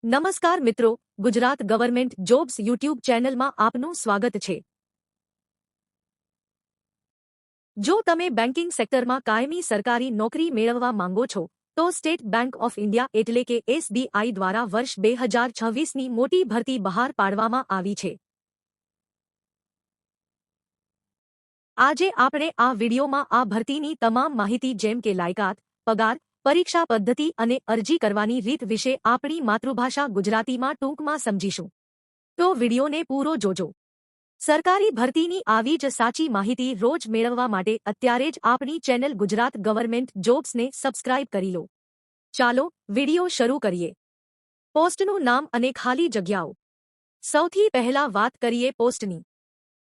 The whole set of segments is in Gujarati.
નમસ્કાર મિત્રો, ગુજરાત ગવર્મેન્ટ જોબ્સ યુટ્યુબ ચેનલમાં આપનું સ્વાગત છે। જો તમે બેન્કિંગ સેક્ટરમાં કાયમી સરકારી નોકરી મેળવવા માંગો છો તો સ્ટેટ બેંક ઓફ ઇન્ડિયા એટલે કે એસબીઆઈ દ્વારા વર્ષ 2026ની મોટી ભરતી બહાર પાડવામાં આવી છે। આજે આપણે આ વિડીયોમાં આ ભરતીની તમામ માહિતી જેમ કે લાયકાત, પગાર, પરીક્ષા પદ્ધતિ અને અરજી કરવાની રીત વિશે આપણી માતૃભાષા ગુજરાતીમાં ટૂંકમાં સમજીશું। તો વિડીયોને પૂરો જોજો। સરકારી ભરતીની આવી જ સાચી માહિતી રોજ મેળવવા માટે અત્યારે જ આપણી ચેનલ ગુજરાત ગવર્મેન્ટ જોબ્સને સબસ્ક્રાઇબ કરી લો। ચાલો વિડીયો શરૂ કરીએ। પોસ્ટનું નામ અને ખાલી જગ્યાઓ। સૌથી પહેલા વાત કરીએ પોસ્ટની।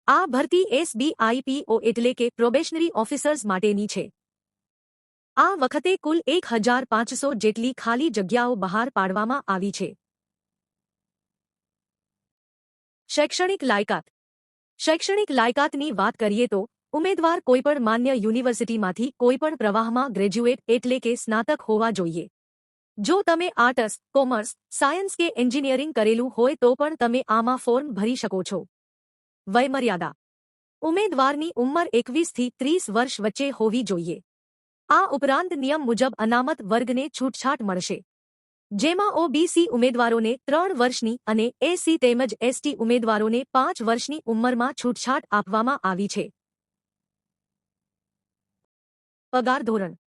આ ભરતી એસબીઆઈ પીઓ એટલે કે પ્રોબેશનરી ઓફિસર્સ માટેની છે। આ વખતે કુલ 1500 જેટલી ખાલી જગ્યાઓ બહાર પાડવામાં આવી છે। શૈક્ષણિક લાયકાત। શૈક્ષણિક લાયકાતની વાત કરીએ તો ઉમેદવાર કોઈપણ માન્ય યુનિવર્સિટીમાંથી કોઈપણ પ્રવાહમાં ગ્રેજ્યુએટ એટલે કે સ્નાતક હોવા જોઈએ। જો તમે આર્ટસ, કોમર્સ, સાયન્સ કે એન્જિનિયરિંગ કરેલું હોય તો પણ તમે આમાં ફોર્મ ભરી શકો છો। વયમર્યાદા। ઉમેદવારની ઉંમર 21 થી 30 વર્ષ વચ્ચે હોવી જોઈએ। આ ઉપરાંત નિયમ મુજબ અનામત વર્ગને છૂટછાટ મળશે, જેમાં ઓબીસી ઉમેદવારોને 3 વર્ષની અને એસસી તેમજ એસટી ઉમેદવારોને 5 વર્ષની ઉંમરમાં છૂટછાટ આપવામાં આવી છે। પગાર ધોરણ।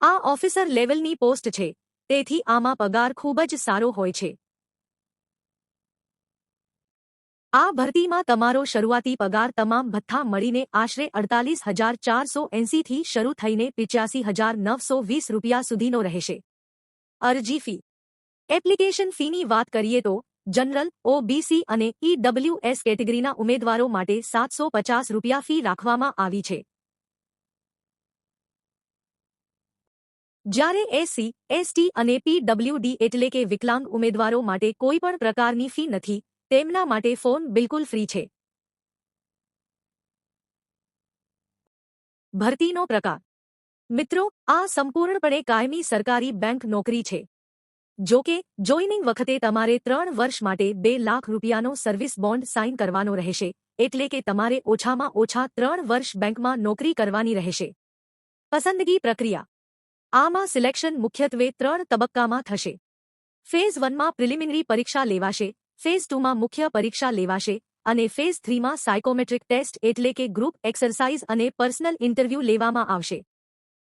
આ ઓફિસર લેવલની પોસ્ટ છે, તેથી આમાં પગાર ખૂબ જ સારો હોય છે। આ ભરતીમાં તમારો શરૂઆતી પગાર તમામ ભથ્થા મળીને આશરે 48,480 થી શરૂ થઈને 85,920 રૂપિયા સુધીનો રહેશે। અરજી ફી। એપ્લિકેશન ફીની વાત કરીએ તો જનરલ, ઓબીસી અને ઈડબ્લ્યુએસ કેટેગરીના ઉમેદવારો માટે 750 રૂપિયા ફી રાખવામાં આવી છે, જ્યારે એસસી, એસટી અને પીડબ્લ્યુડી એટલે કે વિકલાંગ ઉમેદવારો માટે કોઈપણ પ્રકારની ફી નથી, તેમના માટે ફોર્મ બિલકુલ ફ્રી છે। ભરતીનો પ્રકાર। મિત્રો, આ સંપૂર્ણપણે કાયમી સરકારી બેંક નોકરી છે। જો કે જોઈનિંગ વખતે તમારે 3 વર્ષ માટે 2 લાખ રૂપિયાનો સર્વિસ બોન્ડ સાઇન કરવાનો રહેશે, એટલે કે તમારે ઓછામાં ઓછા 3 વર્ષ બેંકમાં નોકરી કરવાની રહેશે। પસંદગી પ્રક્રિયા। આમાં સિલેક્શન મુખ્યત્વે 3 તબક્કામાં થશે। ફેઝ 1માં પ્રિલિમિનરી પરીક્ષા લેવાશે, ફેઝ 2માં મુખ્ય પરીક્ષા લેવાશે અને ફેઝ 3માં સાયકોમેટ્રિક ટેસ્ટ એટલે કે ગ્રુપ એક્સરસાઇઝ અને પર્સનલ ઇન્ટરવ્યૂ લેવામાં આવશે।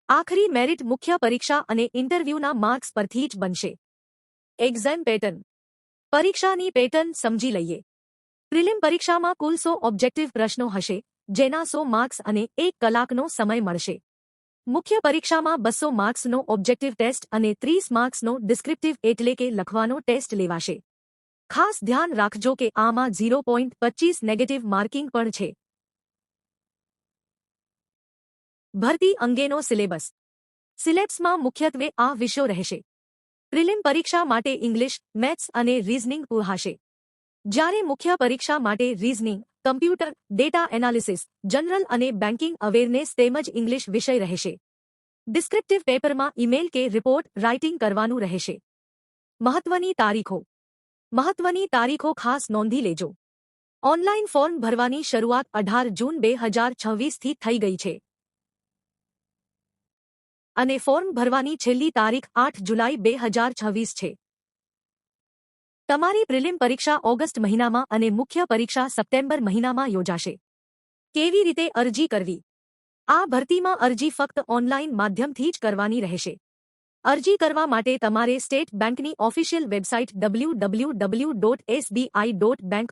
આખરી મેરિટ મુખ્ય પરીક્ષા અને ઇન્ટરવ્યૂના માર્ક્સ પરથી જ બનશે। Exam pattern. પરીક્ષાની પેટર્ન સમજી લઈએ। પ્રિલિમ પરીક્ષામાં કુલ 100 ઓબ્જેક્ટિવ પ્રશ્નો હશે, જેના 100 માર્ક્સ અને 1 કલાકનો સમય મળશે। મુખ્ય પરીક્ષામાં 200 માર્ક્સનો ઓબ્જેક્ટિવ ટેસ્ટ અને 30 માર્ક્સનો ડિસ્ક્રિપ્ટિવ એટલે કે લખવાનો ટેસ્ટ લેવાશે। ખાસ ધ્યાન રાખજો કે આમાં 0.25 નેગેટિવ માર્કિંગ પણ છે। ભરતી અંગેનો સિલેબસ। સિલેબસમાં મુખ્યત્વે આ વિષયો રહેશે। પ્રિલિમ પરીક્ષા માટે ઇંગ્લિશ, મેથ્સ અને રીઝનિંગ પૂછાશે, જ્યારે મુખ્ય પરીક્ષા માટે reasoning, computer, data analysis, general અને બેન્કિંગ અવેરનેસ તેમજ ઇંગ્લિશ વિષય રહેશે। ડિસ્ક્રિપ્ટિવ પેપરમાં ઈમેલ કે રિપોર્ટ રાઇટિંગ કરવાનું રહેશે। મહત્વની તારીખો। મહત્વની તારીખો ખાસ નોંધી લેજો। ઓનલાઇન ફોર્મ ભરવાની શરૂઆત 18 જૂન 2026થી થઈ ગઈ છે અને ફોર્મ ભરવાની છેલ્લી તારીખ 8 જુલાઈ 2026 છે। તમારી પ્રિલિમ પરીક્ષા ઓગસ્ટ મહિનામાં અને મુખ્ય પરીક્ષા સપ્ટેમ્બર મહિનામાં યોજાશે। કેવી રીતે અરજી કરવી? આ ભરતીમાં અરજી ફક્ત ઓનલાઇન માધ્યમથી જ કરવાની રહેશે। અરજી કરવા માટે તમારે સ્ટેટ બેંકની ઓફિશિયલ વેબસાઇટ www.sbi.bank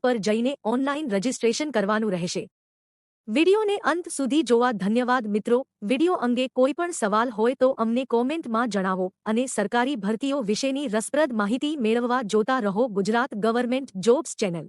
પર જઈને ઓનલાઇન રજિસ્ટ્રેશન કરવાનું રહેશે। વિડીયોને અંત સુધી જોવા ધન્યવાદ મિત્રો। વિડીયો અંગે કોઈપણ સવાલ હોય તો અમને કોમેન્ટમાં જણાવો અને સરકારી ભરતીઓ વિશેની રસપ્રદ માહિતી મેળવવા જોતા રહો ગુજરાત ગવર્મેન્ટ જોબ્સ ચેનલ।